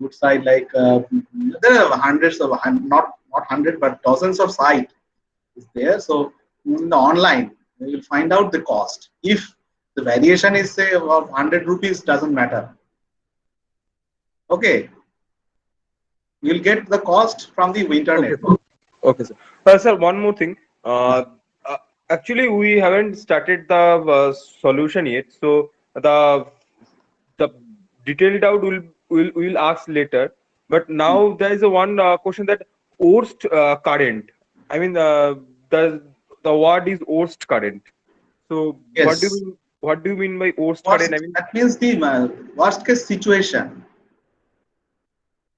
input side, like there are hundreds of, not hundred, but dozens of sites is there. So in the online, you will find out the cost. If the variation is say of 100 rupees, doesn't matter. Okay, you'll get the cost from the Okay, internet. sir. Okay, sir. Sir, one more thing. Uh, Actually, we haven't started the solution yet. So the detailed out will ask later. But now there is a one question that Orst current. I mean, the the word is Orst current. So Yes, what do you mean by Orst current? I worst, mean, that means the worst case situation,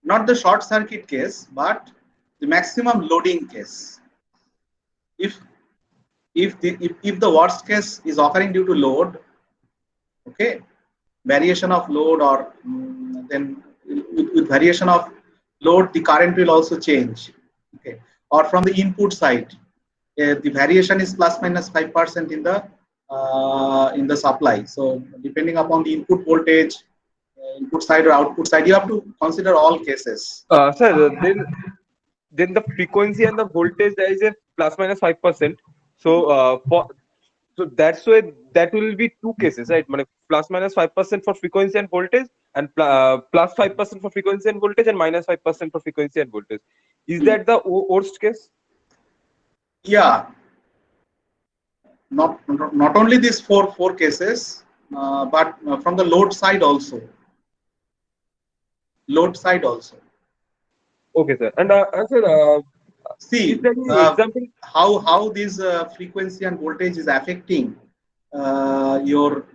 not the short circuit case, but the maximum loading case. If if the worst case is occurring due to load, okay, variation of load, or then with variation of load, the current will also change. Okay, or from the input side, the variation is plus minus 5% in the supply. So depending upon the input voltage, input side or output side, you have to consider all cases. sir, then the frequency and the voltage there is a plus minus 5%. So so that's why that will be two cases, right? Plus minus 5% for frequency and voltage, and plus 5% for frequency and voltage, and minus 5% for frequency and voltage. Is that the worst case? Yeah, not only these four cases, but from the load side also. Okay, sir. And sir, is See there any example? how this frequency and voltage is affecting your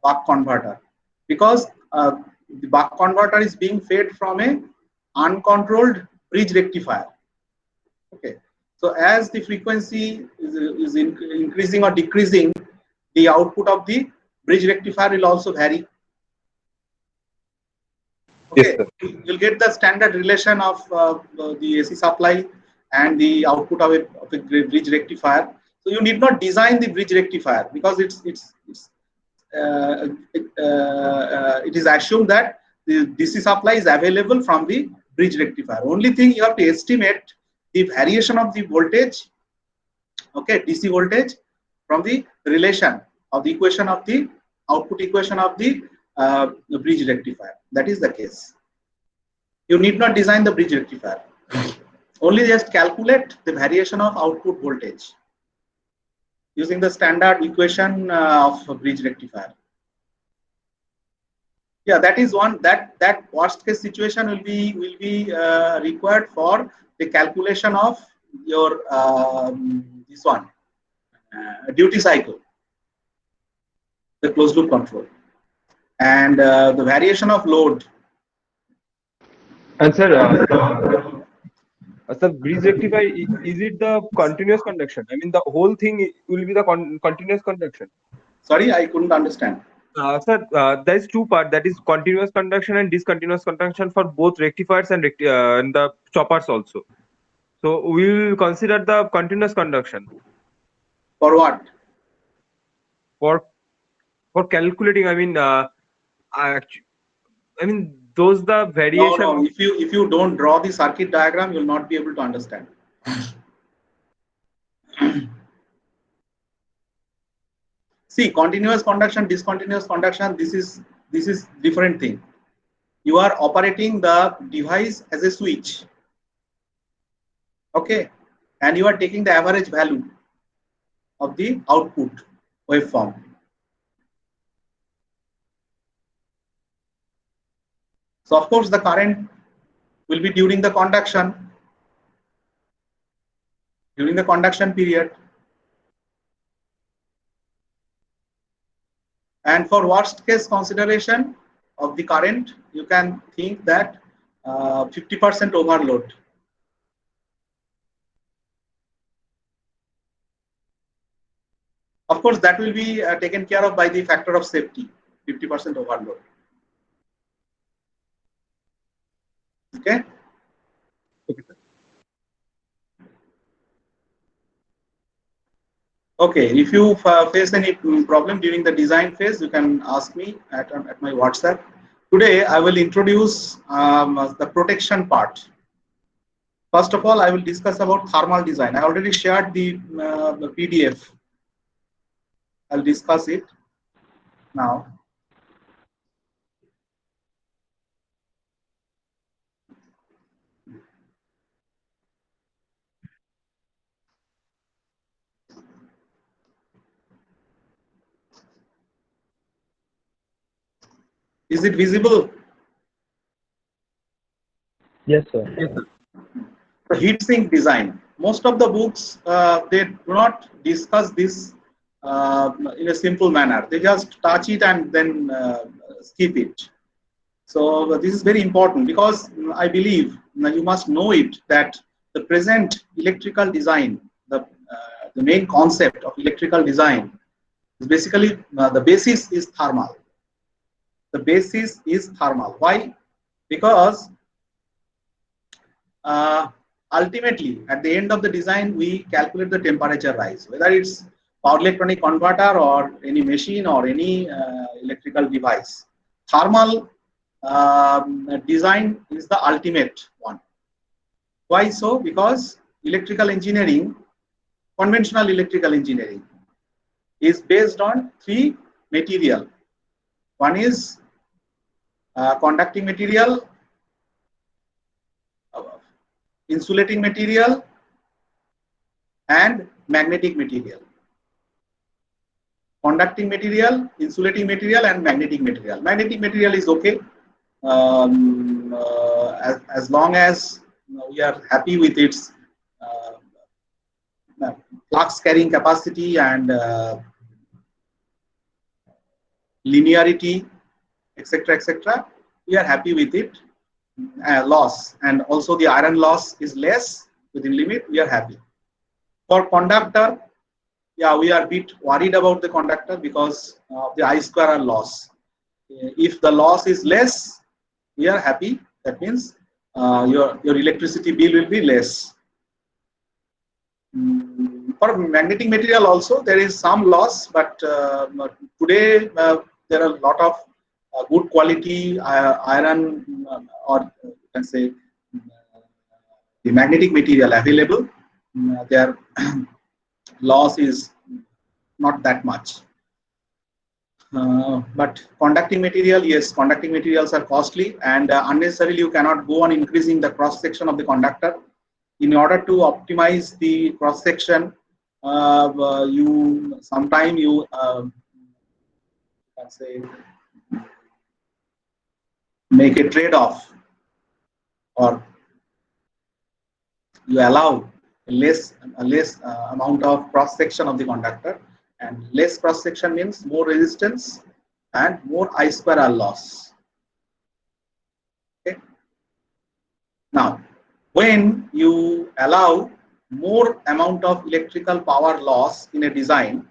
buck converter, because the buck converter is being fed from a uncontrolled bridge rectifier. Okay, so as the frequency is increasing or decreasing, the output of the bridge rectifier will also vary. Yes, Okay, sir. you'll get the standard relation of the AC supply and the output of a bridge rectifier. So you need not design the bridge rectifier, because it is assumed that the DC supply is available from the bridge rectifier. Only thing you have to estimate the variation of the voltage, okay, DC voltage, from the relation of the equation of the output equation of the bridge rectifier. That is the case. You need not design the bridge rectifier. Only just calculate the variation of output voltage using the standard equation of a bridge rectifier. Yeah, that is one, that worst case situation will be required for the calculation of your this one duty cycle, the closed loop control, and the variation of load. And sir, sir, bridge rectifier, is it the continuous conduction? I mean, the whole thing will be the continuous conduction. Sorry, I couldn't understand. Sir, there is two part, that is continuous conduction and discontinuous conduction for both rectifiers and, and the choppers also. So we will consider the continuous conduction For what? for for calculating. I mean, act- I mean those the No, variation no. of. If you don't draw the circuit diagram, you will not be able to understand. See, continuous conduction, discontinuous conduction. This is different thing. You are operating the device as a switch, okay, and you are taking the average value of the output waveform. So of course the current will be during the conduction period. And for worst case consideration of the current, you can think that 50% overload. Of course, that will be taken care of by the factor of safety, 50% overload. Okay. Okay, sir. Okay. If you face any problem during the design phase, you can ask me at my WhatsApp. Today, I will introduce the protection part. First of all, I will discuss about thermal design. I already shared the PDF. I'll discuss it now. Is it visible? Yes, sir. The heat sink design. Most of the books they do not discuss this in a simple manner. They just touch it and then skip it. So this is very important because I believe you must know it that the present electrical design, the main concept of electrical design is basically the basis is thermal. The basis is thermal. Why? Because uh, ultimately at the end of the design we calculate the temperature rise, whether it's power electronic converter or any machine or any electrical device. Thermal design is the ultimate one. Why so? Because electrical engineering, conventional electrical engineering is based on three material. One is conducting material, uh, insulating material, and magnetic material. Conducting material, insulating material, and magnetic material. Magnetic material is okay as long as we are happy with its flux carrying capacity and linearity, etc., etc. We are happy with it. Loss and also the iron loss is less within limit. We are happy. For conductor, yeah, we are a bit worried about the conductor because of the I square loss. If the loss is less, we are happy. That means your electricity bill will be less. For magnetic material also there is some loss, but today there are a lot of good quality iron or you can say the magnetic material available. Their loss is not that much. But conducting material, yes, conducting materials are costly and unnecessarily you cannot go on increasing the cross section of the conductor. In order to optimize the cross section, you sometime you can say make a trade-off, or you allow a less amount of cross section of the conductor, and less cross section means more resistance and more I square R loss. Okay. Now, when you allow more amount of electrical power loss in a design,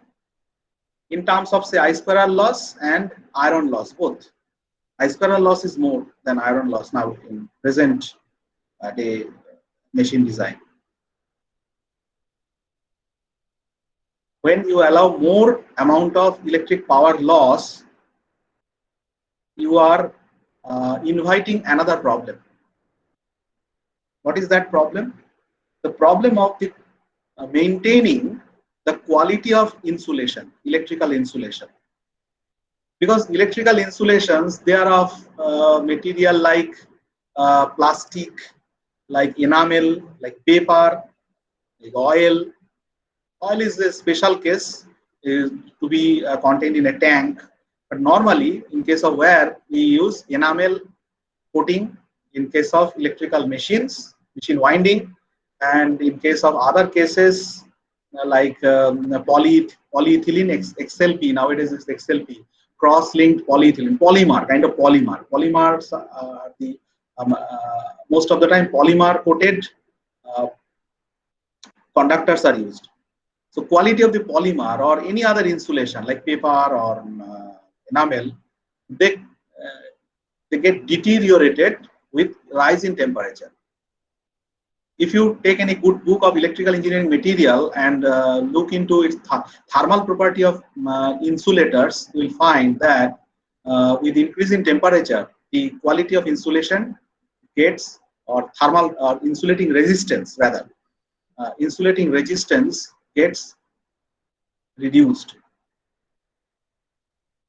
in terms of say I square R loss and iron loss, both I square R loss is more than iron loss now in present day machine design. When you allow more amount of electric power loss, you are inviting another problem. What is that problem? The problem of the maintaining the quality of insulation, electrical insulation. Because electrical insulations, they are of material like plastic, like enamel, like paper, like oil. Oil is a special case, is to be contained in a tank. But normally, in case of wire, we use enamel coating. In case of electrical machines, machine winding, and in case of other cases like polyethylene XLP, nowadays it's XLP, cross-linked polyethylene, polymer, kind of polymer. Polymers are the most of the time polymer coated uh, conductors are used. So quality of the polymer or any other insulation like paper or enamel, they they get deteriorated with rise in temperature. If you take any good book of electrical engineering material and look into its thermal property of insulators, you will find that with increase in temperature, the quality of insulation gets, or thermal or insulating resistance rather, insulating resistance gets reduced.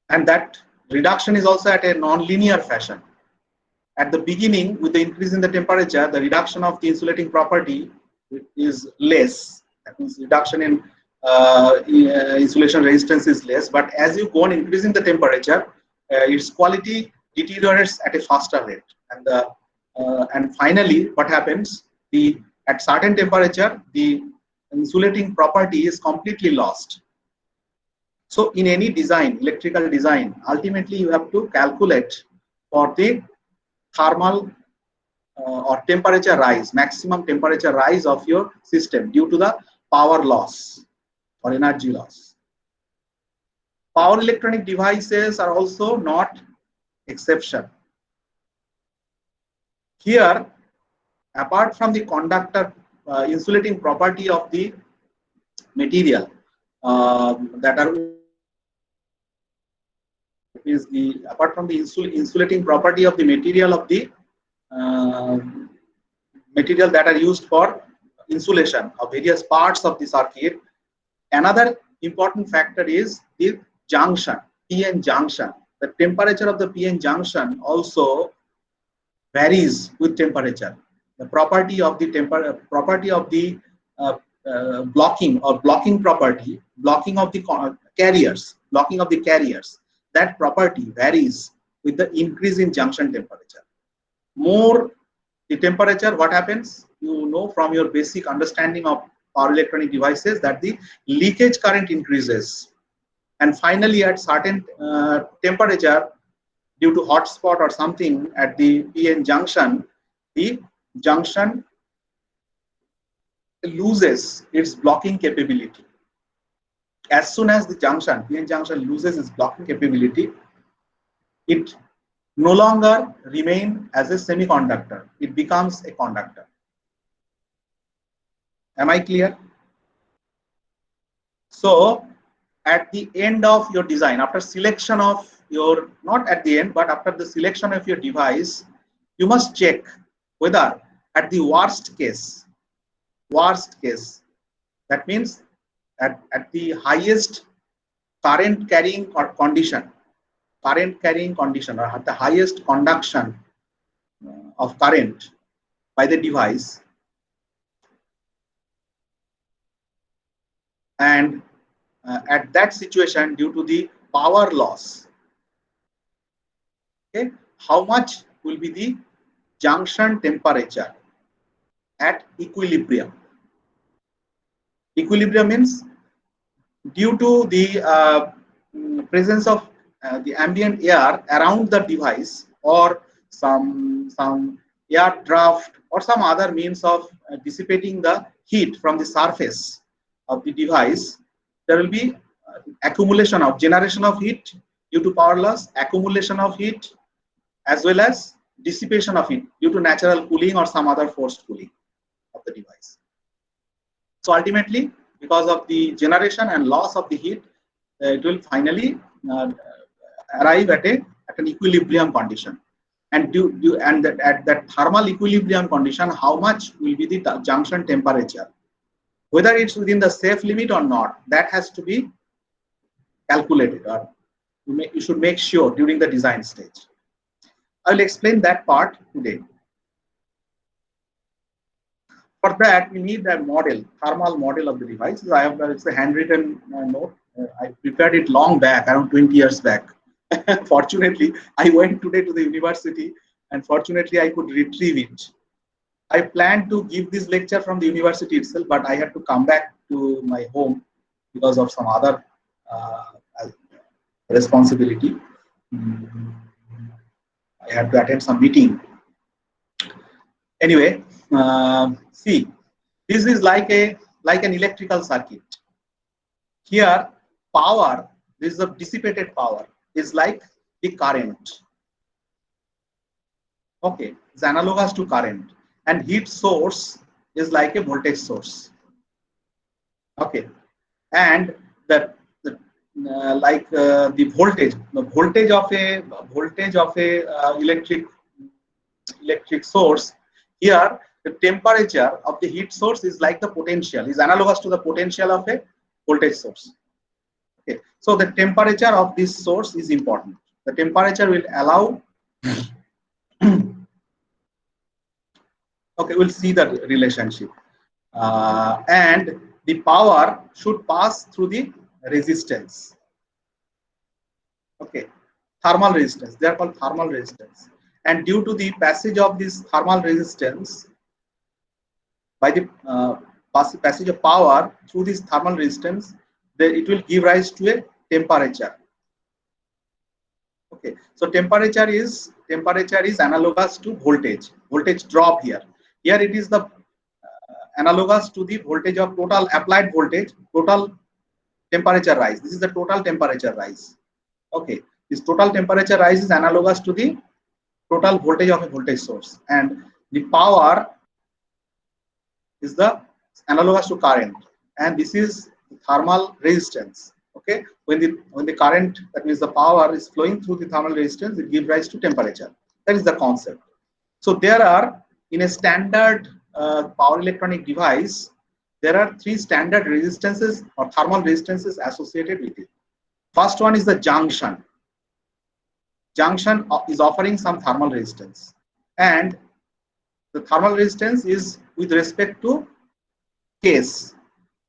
And that reduction is also at a non-linear fashion. At the beginning, with the increase in the temperature, the reduction of the insulating property is less. That means reduction in insulation resistance is less. But as you go on increasing the temperature, its quality deteriorates at a faster rate. And finally, what happens? At certain temperature, the insulating property is completely lost. So in any design, electrical design, ultimately you have to calculate for the thermal or temperature rise, maximum temperature rise of your system due to the power loss or energy loss. Power electronic devices are also not exception. Here, apart from the conductor insulating property of the material, that are is the apart from the insulating property of the material material that are used for insulation of various parts of the circuit, another important factor is the junction, PN junction. The temperature of the PN junction also varies with temperature. The property of the blocking or blocking property, blocking of the carriers, that property varies with the increase in junction temperature. More the temperature, what happens? You know from your basic understanding of power electronic devices that the leakage current increases. And finally, at certain temperature, due to hotspot or something at the PN junction, the junction loses its blocking capability. As soon as the PN junction loses its blocking capability, it no longer remains as a semiconductor. It becomes a conductor. Am I clear? So, at the end of your design, after selection of your, not at the end, but after the selection of your device, you must check whether at the worst case, that means at the highest current carrying condition, or at the highest conduction of current by the device, and at that situation, due to the power loss, okay, how much will be the junction temperature at equilibrium? Equilibrium means due to the presence of the ambient air around the device, or some air draft or some other means of dissipating the heat from the surface of the device, there will be accumulation of generation of heat due to power loss, accumulation of heat, as well as dissipation of heat due to natural cooling or some other forced cooling of the device. So ultimately, because of the generation and loss of the heat, it will finally arrive at an equilibrium condition. And at that thermal equilibrium condition, how much will be the junction temperature? Whether it's within the safe limit or not, that has to be calculated, or you should make sure during the design stage. I will explain that part today. For that, we need a model, thermal model of the device. It's a handwritten note. I prepared it long back, around 20 years back. Fortunately, I went today to the university, and fortunately, I could retrieve it. I planned to give this lecture from the university itself, but I had to come back to my home because of some other responsibility. I had to attend some meeting. Anyway, see, this is like an electrical circuit. Here, power, this is a dissipated power, is like the current. Okay, it's analogous to current. And heat source is like a voltage source. Okay, and the the voltage of a electric source. Here, the temperature of the heat source is like the potential, is analogous to the potential of a voltage source. Okay, so the temperature of this source is important. The temperature will allow. Okay, we'll see the relationship. And the power should pass through the resistance. Okay, thermal resistance. They are called thermal resistance. And due to the passage of this thermal resistance, by the passage of power through this thermal resistance, it will give rise to a temperature. Okay, so temperature is analogous to voltage drop here. Here it is the analogous to the voltage of total applied voltage, total temperature rise. This is the total temperature rise. Okay, this total temperature rise is analogous to the total voltage of a voltage source, and the power is the analogous to current, and this is thermal resistance. Okay, when the current, that means the power, is flowing through the thermal resistance, it gives rise to temperature. That is the concept. So there are, in a standard power electronic device, there are 3 standard resistances or thermal resistances associated with it. First one is the junction. Junction is offering some thermal resistance, and the thermal resistance is with respect to case,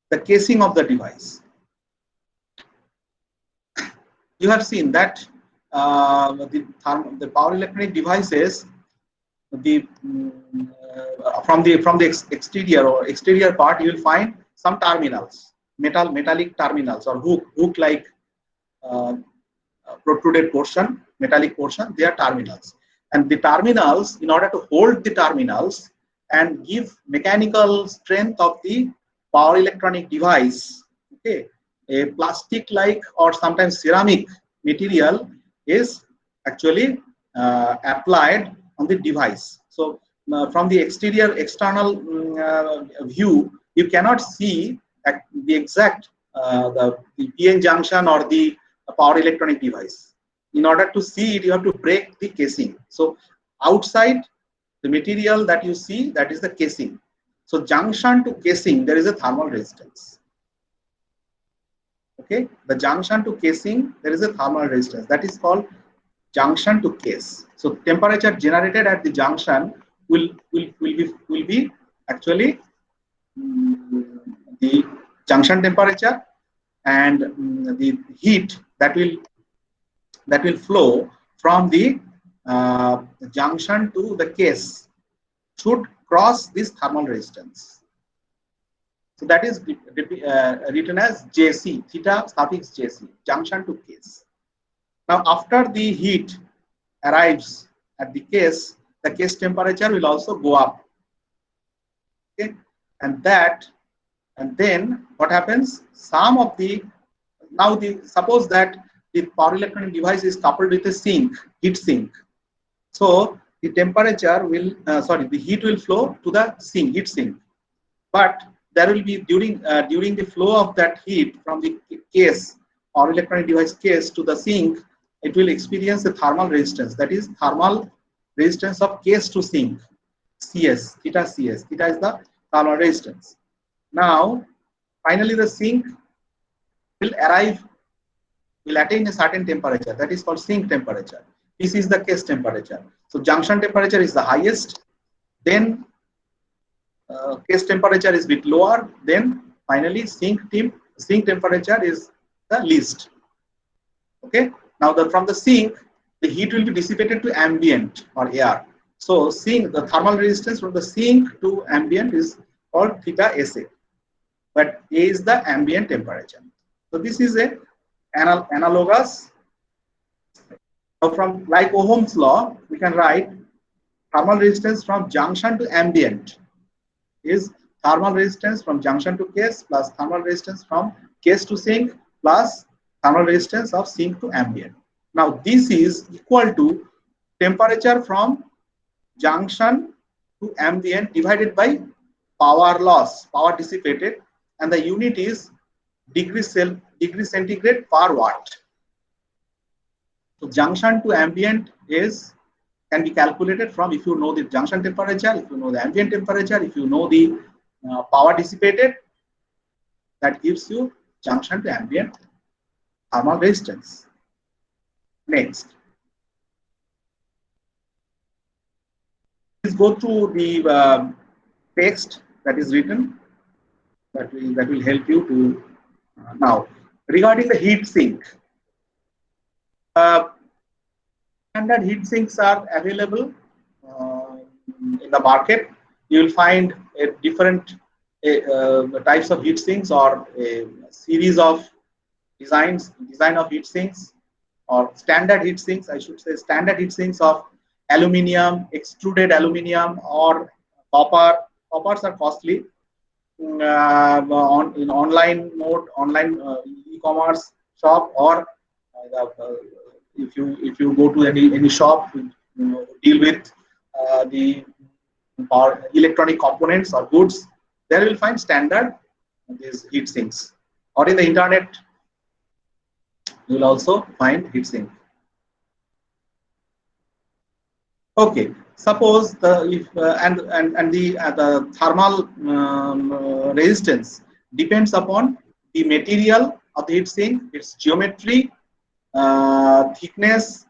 the casing of the device. You have seen that the power electronic devices, from the exterior part, you will find some terminals, metallic terminals, or hook like protruded portion, metallic portion. They are terminals, and the terminals, in order to hold the terminals and give mechanical strength of the power electronic device, okay, a plastic like or sometimes ceramic material is actually applied on the device. So from the external view, you cannot see the exact the PN junction or the power electronic device. In order to see it, you have to break the casing. So outside the material that you see, that is the casing. So junction to casing, there is a thermal resistance. Okay, the junction to casing, there is a thermal resistance, that is called junction to case. So temperature generated at the junction will be actually the junction temperature, and the heat that will flow from the junction to the case should cross this thermal resistance. So that is written as JC, theta suffix JC, junction to case. Now after the heat arrives at the case temperature will also go up. Okay, and then what happens? Some of the, suppose that the power electronic device is coupled with a sink, heat sink. So the temperature will, the heat will flow to the sink, heat sink. But there will be during the flow of that heat from the case or electronic device case to the sink, it will experience the thermal resistance. That is thermal resistance of case to sink, CS, theta CS. Theta is the thermal resistance. Now, finally, the sink will attain a certain temperature, that is called sink temperature. This is the case temperature. So junction temperature is the highest, then case temperature is a bit lower, then finally sink temperature is the least. Okay, now from the sink, the heat will be dissipated to ambient or air. So the thermal resistance from the sink to ambient is called theta SA, but A is the ambient temperature. So this is a analogous. So from like Ohm's law, we can write thermal resistance from junction to ambient is thermal resistance from junction to case plus thermal resistance from case to sink plus thermal resistance of sink to ambient. Now this is equal to temperature from junction to ambient divided by power loss, power dissipated, and the unit is degree centigrade per watt. So junction to ambient can be calculated from, if you know the junction temperature, if you know the ambient temperature, if you know the power dissipated, that gives you junction to ambient thermal resistance. Next, please go through the text that is written, that will help you to now regarding the heat sink. Standard heat sinks are available in the market. You will find a different types of heat sinks, or a series of design of heat sinks, or standard heat sinks, I should say, standard heat sinks of aluminium, extruded aluminium, or copper. Coppers are costly. In online mode, online e-commerce shop, or if you go to any shop, deal with the electronic components or goods, there you will find standard these heat sinks, or in the internet you will also find heat sink. Okay, suppose the thermal resistance depends upon the material of the heat sink, its geometry, thickness,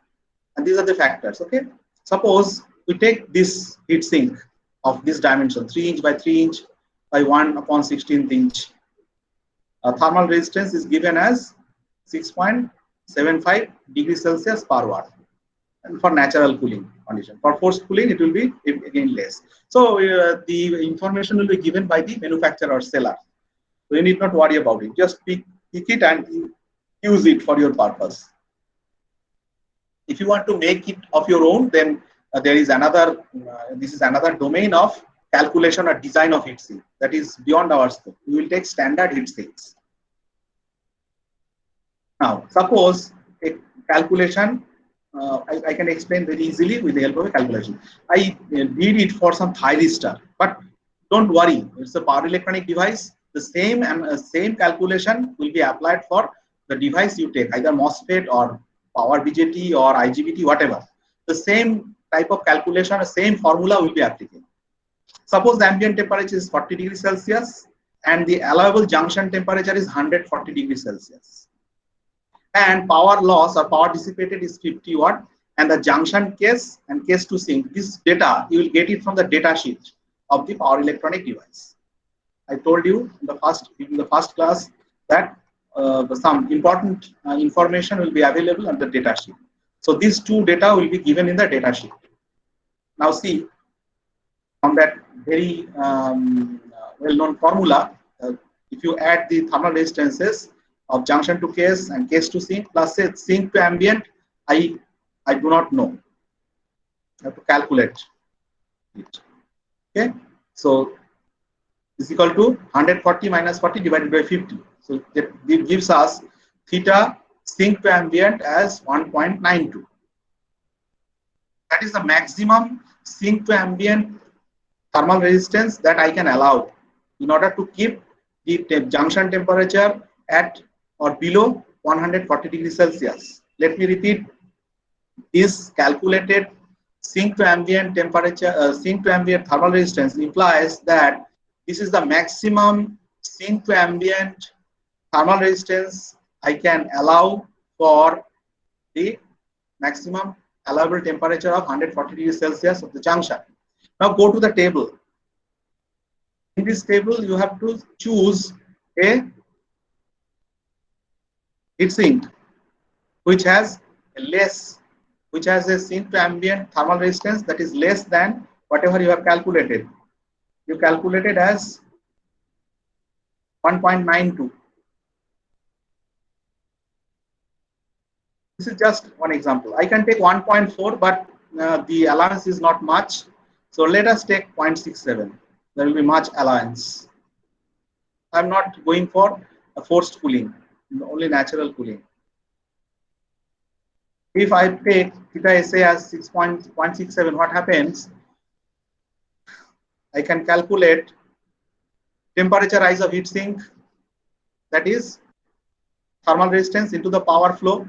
and these are the factors. Okay, suppose we take this heat sink of this dimension, 3 inch by 3 inch by 1/16 inch. Thermal resistance is given as 6.75 degrees Celsius per watt. And for natural cooling condition, for forced cooling it will be again less. So the information will be given by the manufacturer or seller, so you need not worry about it. Just pick it and use it for your purpose. If you want to make it of your own, then there is another this is another domain of calculation or design of heat sink that is beyond our scope. We will take standard heat sinks. Now suppose a calculation, I can explain very easily with the help of a calculation. I did it for some thyristor, but don't worry, it's a power electronic device. The same calculation will be applied for the device you take, either MOSFET or power BJT or IGBT, whatever. The same type of calculation, the same formula will be applicable. Suppose the ambient temperature is 40 degrees Celsius and the allowable junction temperature is 140 degrees Celsius. And power loss or power dissipated is 50 watt, and the junction case and case to sink, this data you will get it from the data sheet of the power electronic device. I told you in the first class that some important information will be available on the data sheet. So these two data will be given in the data sheet. Now see, from that very well-known formula, if you add the thermal resistances of junction to case and case to sink plus say sink to ambient, I do not know. I have to calculate it. Okay, so is equal to 140 minus 40 divided by 50. So that gives us theta sink to ambient as 1.92. That is the maximum sink to ambient thermal resistance that I can allow in order to keep the junction temperature at or below 140 degrees Celsius. Let me repeat, this calculated sink to ambient temperature, sink to ambient thermal resistance implies that this is the maximum sink to ambient thermal resistance I can allow for the maximum allowable temperature of 140 degrees Celsius of the junction. Now go to the table. In this table, you have to choose a heat sink which has a sink to ambient thermal resistance that is less than whatever you have calculated. You calculated as 1.92. This is just one example. I can take 1.4, but the allowance is not much. So let us take 0.67. There will be much allowance. I'm not going for a forced cooling, only natural cooling. If I take theta SA as 6.67, what happens? I can calculate temperature rise of heat sink, that is thermal resistance into the power flow.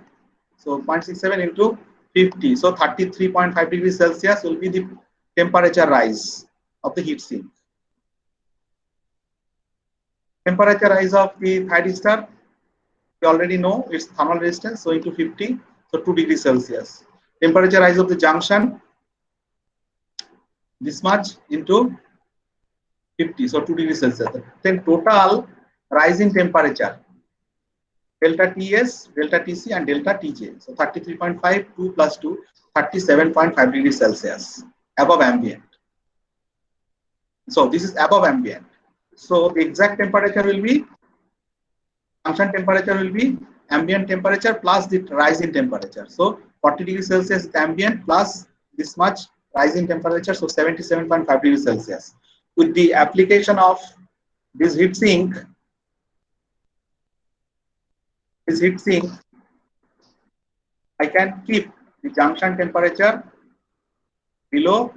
So 0.67 into 50. So 33.5 degrees Celsius will be the temperature rise of the heat sink. Temperature rise of the thyristor, we already know its thermal resistance, so into 50, so 2 degrees Celsius. Temperature rise of the junction, this much into 50, so 2 degrees Celsius. Then total rise in temperature, delta Ts, delta Tc and delta Tj. So 33.5, 2 plus 2, 37.5 degrees Celsius above ambient. So this is above ambient. So the exact temperature will be, junction temperature will be ambient temperature plus the rise in temperature. So 40 degrees Celsius is ambient plus this much rise in temperature, so 77.5 degrees Celsius. With the application of this heat sink, I can keep the junction temperature below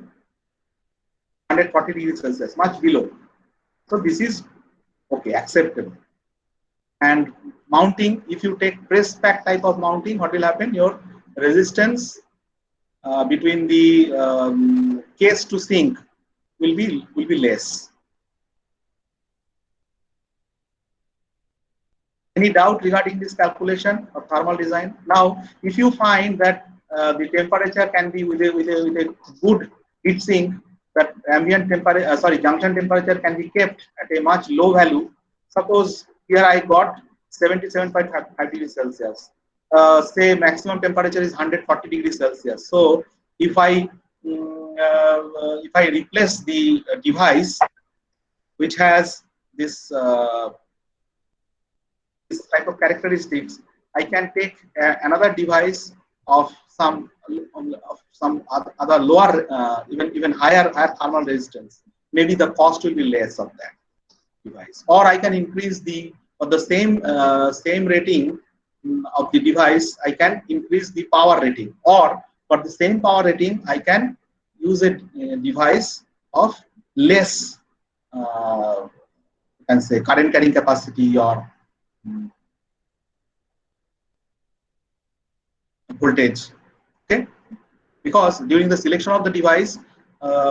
140 degrees Celsius, much below. So this is okay, acceptable. And mounting, if you take press pack type of mounting, what will happen? Your resistance between the case to sink will be less. Any doubt regarding this calculation of thermal design? Now, if you find that the temperature can be with a good heat sink, that ambient temperature, junction temperature can be kept at a much low value. Suppose here I got 77.5 degrees Celsius. Say maximum temperature is 140 degrees Celsius. So if I replace the device which has this type of characteristics, I can take another device of some other lower, even higher thermal resistance. Maybe the cost will be less of that device, or I can increase the same rating of the device. I can increase the power rating, or for the same power rating, I can use a device of less, you can say, current carrying capacity or voltage. Okay, because during the selection of the device,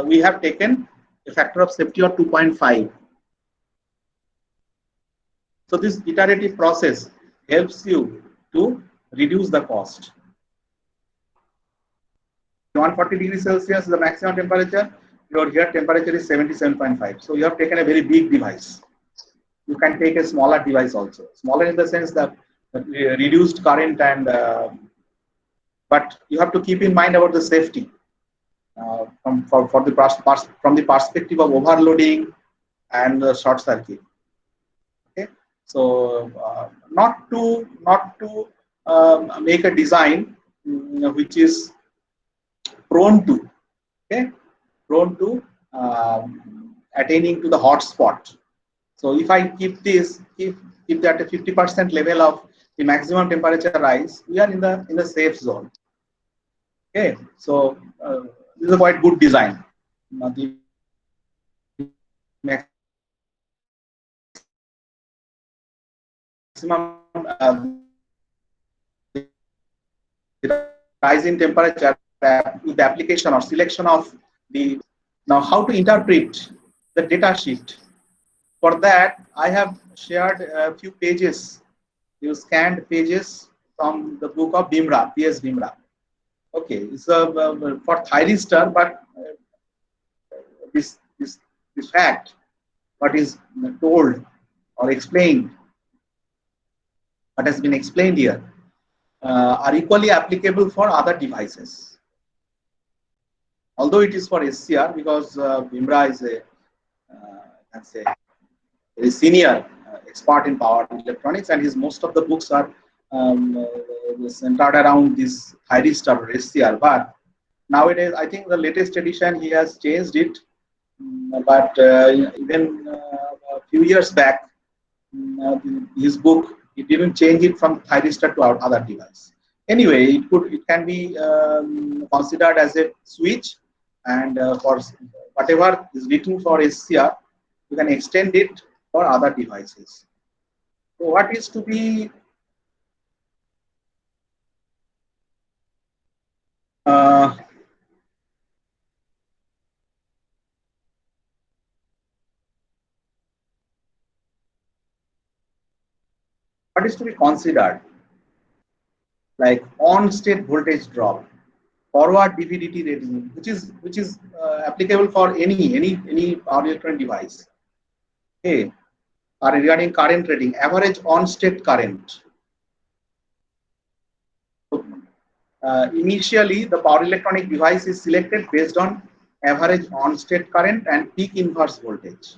we have taken a factor of safety of 2.5. So this iterative process helps you to reduce the cost. 140 degrees Celsius is the maximum temperature. Your here temperature is 77.5. So you have taken a very big device. You can take a smaller device also. Smaller in the sense that reduced current, and but you have to keep in mind about the safety from the perspective of overloading and short circuit. Okay, so not to make a design which is prone to attaining to the hot spot. So if I keep this, keep that at 50% level of the maximum temperature rise, we are in the safe zone. Okay, so this is a quite good design. The maximum rise in temperature with the application or selection of the. Now, how to interpret the data sheet? For that, I have shared a few pages, you scanned pages from the book of Bimra, P.S. Bimra. Okay, it's for thyristor, but this fact, what is told or explained, what has been explained here, are equally applicable for other devices. Although it is for SCR, because Bimra is a, let's say, a senior expert in power electronics, and his most of the books are centered around this thyristor or SCR. But nowadays, I think the latest edition he has changed it. But even a few years back, his book, he didn't change it from thyristor to our other device. Anyway, it can be considered as a switch, and for whatever is written for SCR, you can extend it for other devices. So what is to be what is to be considered, like on state voltage drop, forward DVDT rating, which is applicable for any power electronic device. Okay, or regarding current rating, average on state current. So, initially, the power electronic device is selected based on average on state current and peak inverse voltage.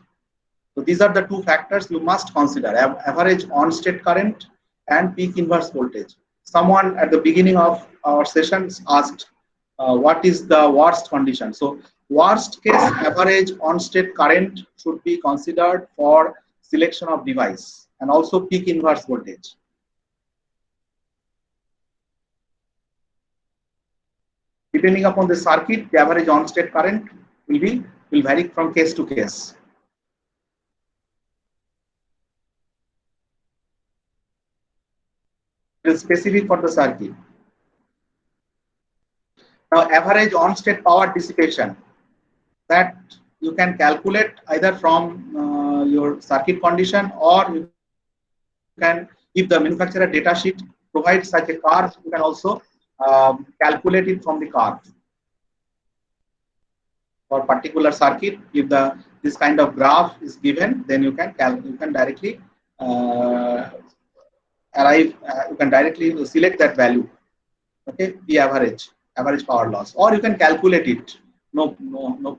So these are the two factors you must consider: average on state current and peak inverse voltage. Someone at the beginning of our sessions asked, what is the worst condition? So worst case average on state current should be considered for selection of device, and also peak inverse voltage. Depending upon the circuit, the average on state current will vary from case to case. It is specific for the circuit. Now, average on-state power dissipation, that you can calculate either from your circuit condition, or you can, if the manufacturer data sheet provides such a curve, you can also calculate it from the curve. For particular circuit, if this kind of graph is given, then you can directly you can directly select that value. Okay, the average power loss, or you can calculate it. No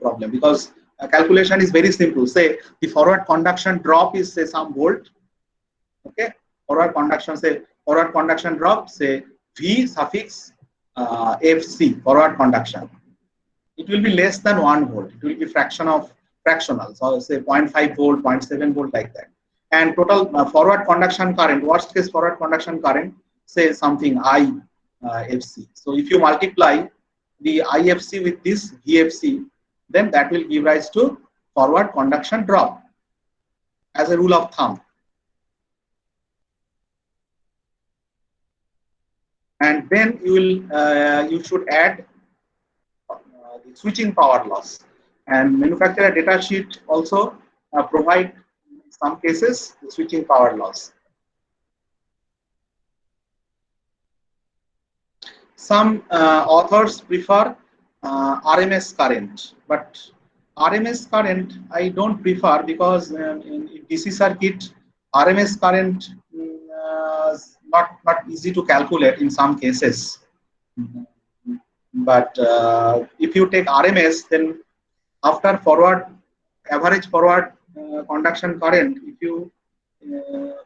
problem, because calculation is very simple. Say the forward conduction drop is, say, some volt. Okay, forward conduction drop, say V suffix FC, forward conduction. It will be less than 1 volt. It will be fractional, so say 0.5 volt, 0.7 volt, like that. And total forward conduction current, worst case forward conduction current, say something I FC. So if you multiply the IFC with this VFC, then that will give rise to forward conduction drop, as a rule of thumb. And then you should add the switching power loss. And manufacturer data sheet also provide, in some cases, the switching power loss. Some authors prefer RMS current, but RMS current I don't prefer, because in DC circuit, RMS current is not easy to calculate in some cases. But if you take RMS, then after average forward conduction current,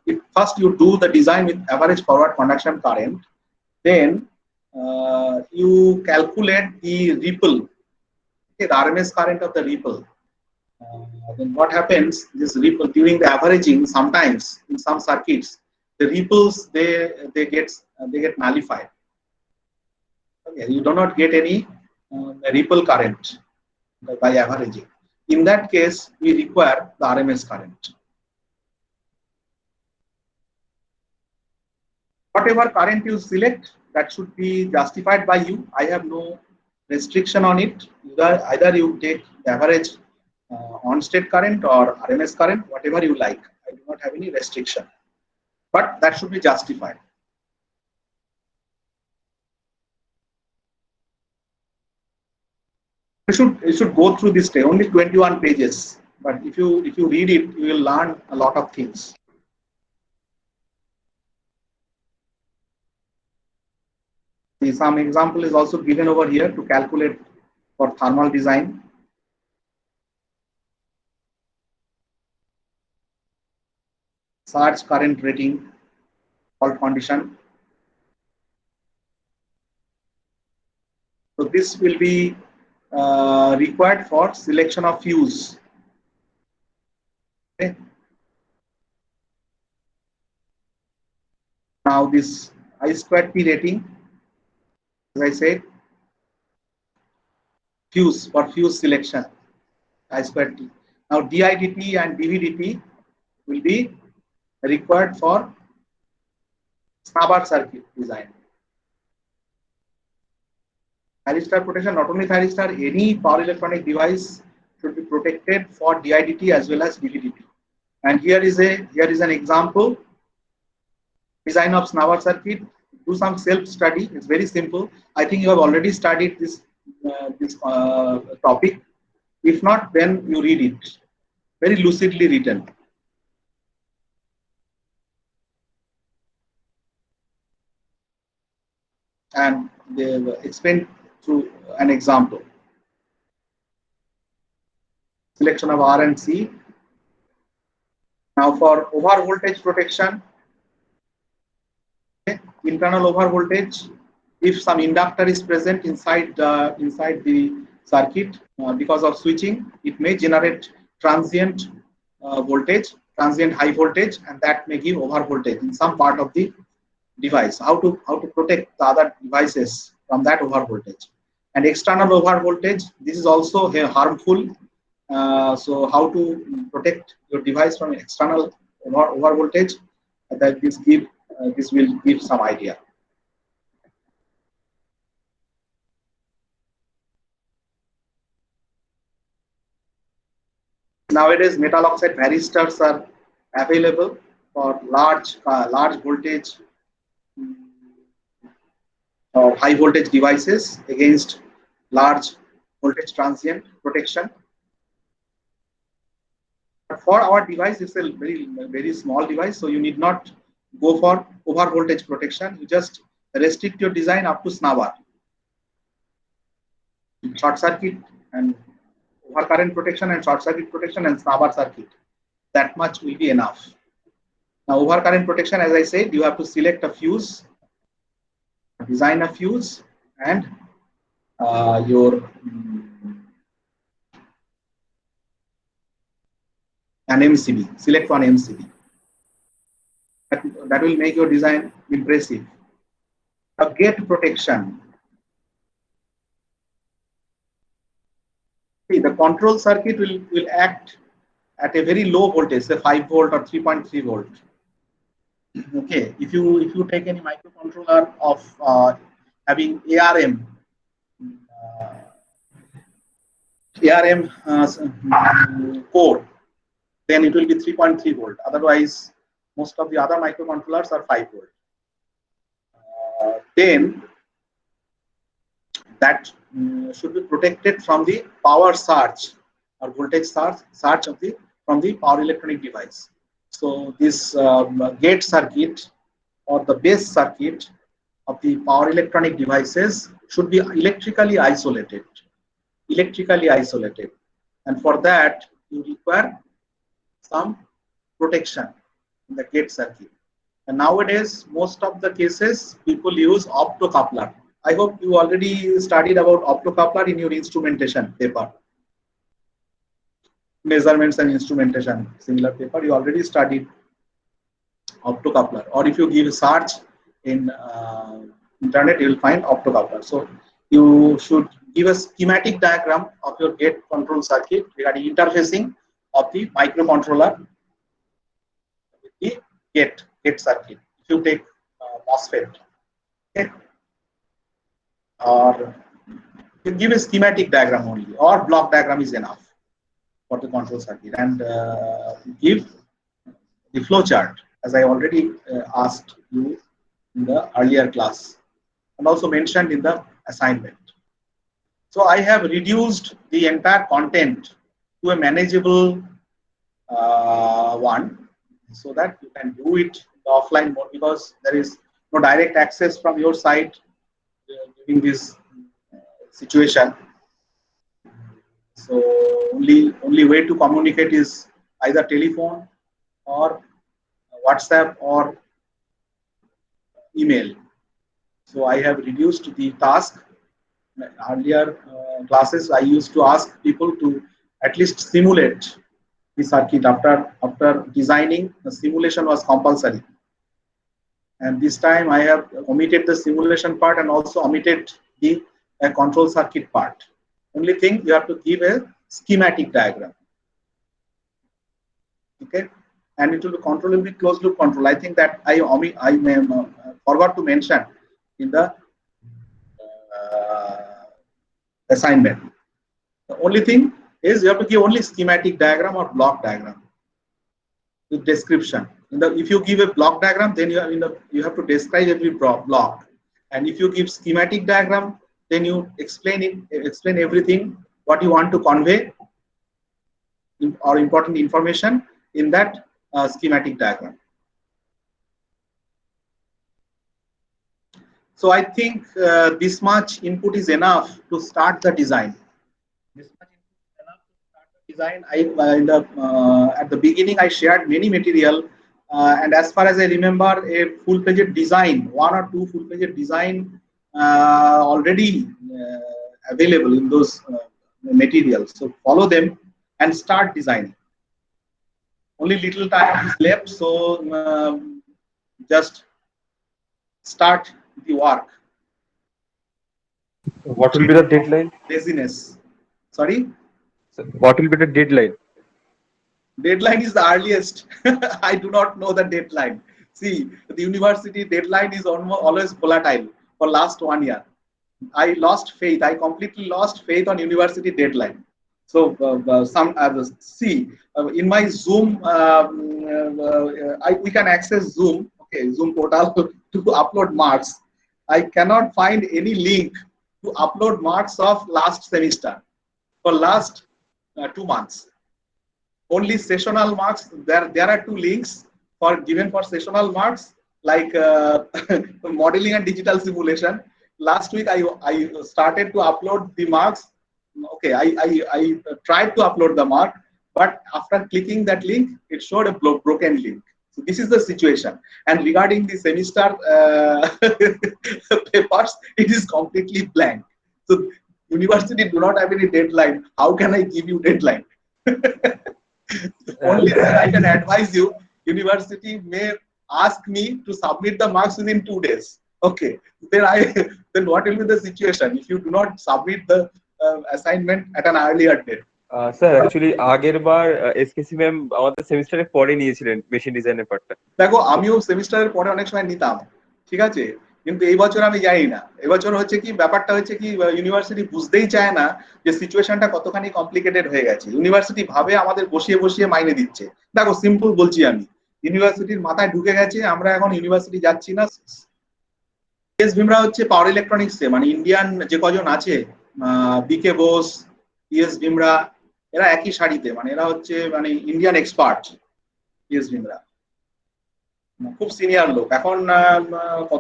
if first you do the design with average forward conduction current, then you calculate the ripple, okay, the RMS current of the ripple. Then what happens? This ripple during the averaging, sometimes in some circuits, the ripples they get nullified. Okay, you do not get any ripple current by averaging. In that case, we require the RMS current. Whatever current you select, that should be justified by you. I have no restriction on it. Either you take the average on-state current or RMS current, whatever you like. I do not have any restriction, but that should be justified. You should go through this day, only 21 pages. But if you read it, you will learn a lot of things. Some example is also given over here to calculate for thermal design. Surge current rating, fault condition. So this will be required for selection of fuse. Okay. Now this I2P rating, as I said, fuse selection, I2P. Now DIDT and DVDT will be required for snubber circuit design. Thyristor protection, not only thyristor, any power electronic device should be protected for DIDT as well as DVDT. And here is an example design of Snavar circuit, do some self study. It's very simple. I think you have already studied this topic. If not, then you read it. Very lucidly written. And they explain through an example. Selection of R and C. Now for over voltage protection, internal over voltage, if some inductor is present inside the circuit, because of switching, it may generate transient voltage, transient high voltage, and that may give over voltage in some part of the device. How to protect the other devices from that over voltage. And external over voltage, this is also harmful. So how to protect your device from external over voltage? That this will give some idea. Nowadays, metal oxide varistors are available for large voltage or high voltage devices against large voltage transient protection. But for our device, it's a very small device, so you need not go for over voltage protection. You just restrict your design up to Snavar. Short circuit and over current protection and short circuit protection and Snavar circuit. That much will be enough. Now, over current protection, as I said, you have to select a fuse, design a fuse, and your an MCB. Select one MCB. That will make your design impressive. A gate protection. See, the control circuit will act at a very low voltage, say 5 volt or 3.3 volt. Okay, if you take any microcontroller of having ARM core, then it will be 3.3 volt. Otherwise, most of the other microcontrollers are 5 volt. Then that should be protected from the power surge or voltage surge from the power electronic device. So this gate circuit or the base circuit of the power electronic devices should be electrically isolated. And for that you require some protection in the gate circuit. And nowadays, most of the cases, people use optocoupler. I hope you already studied about optocoupler in your instrumentation paper. Measurements and instrumentation, similar paper, you already studied optocoupler. Or if you give a search in internet, you will find optocoupler. So you should give a schematic diagram of your gate control circuit regarding interfacing of the microcontroller with the gate circuit. If you take MOSFET, okay, or you give a schematic diagram only, or block diagram is enough for the control circuit, and give the flow chart as I already asked you in the earlier class and also mentioned in the assignment. So I have reduced the entire content to a manageable one, so that you can do it in the offline mode, because there is no direct access from your side during this situation. So only way to communicate is either telephone or WhatsApp or email. So I have reduced the task. Earlier classes, I used to ask people to at least simulate the circuit. After designing, the simulation was compulsory. And this time I have omitted the simulation part and also omitted the control circuit part. Only thing, you have to give a schematic diagram. Okay, and it will be control will be closed loop control. I think that I may forgot to mention in the assignment. The only thing is you have to give only schematic diagram or block diagram with description. if you give a block diagram, then you have to describe every block, and if you give schematic diagram, then you explain everything what you want to convey or important information in that schematic diagram. So I think this much input is enough to start the design. This much input is enough to start the design. At the beginning, I shared many material, and as far as I remember, a full-fledged design, one or two full-fledged design already available in those materials. So follow them and start designing. Only little time is left, so just start the work. What will be the deadline? Laziness. Sorry? So what will be the deadline? Deadline is the earliest. I do not know the deadline. See, the university deadline is always volatile for last 1 year. I lost faith. I completely lost faith on university deadline. So in my Zoom, we can access Zoom. Okay, Zoom portal to upload marks. I cannot find any link to upload marks of last semester for last 2 months. Only sessional marks. There are 2 links given for sessional marks, like modeling and digital simulation. Last week I started to upload the marks. Okay, I tried to upload the mark, but after clicking that link, it showed a broken link. So this is the situation. And regarding the semester papers, it is completely blank. So university do not have any deadline. How can I give you deadline? Only thing I can advise you, university may ask me to submit the marks within 2 days. Okay, then what will be the situation if you do not submit the assignment at an earlier date? Sir actually আগের বার এসকেসি ma'am আমাদের সেমিস্টারে পরে নিয়েছিলেন machine ডিজাইনের পার্টটা। দেখো আমিও সেমিস্টারের পরে অনেক সময় নিতাম, ঠিক আছে, কিন্তু এই বছর আমি জানি না। এবছর হচ্ছে কি ব্যাপারটা হচ্ছে কি ইউনিভার্সিটি বুঝতেই চায় না যে সিচুয়েশনটা কতখানি কমপ্লিকেটেড হয়ে গেছে। ইউনিভার্সিটি ভাবে আমাদের বসিয়ে বসিয়ে মাইনে দিচ্ছে। দেখো সিম্পল বলছি আমি, ইউনিভার্সিটির মাথায় ঢুকে গেছে আমরা এখন ইউনিভার্সিটি যাচ্ছি না। এস ভীমরা হচ্ছে পাওয়ার ইলেকট্রনিক্সে, মানে ইন্ডিয়ান যে কজন আছে বিকে বোস, ইএস ভীমরা, এরা একই সারিতে, মানে এরা হচ্ছে মানে ইন্ডিয়ান এক্সপার্ট। ইএস ভীমরা খুব সিনিয়র লোক এখন।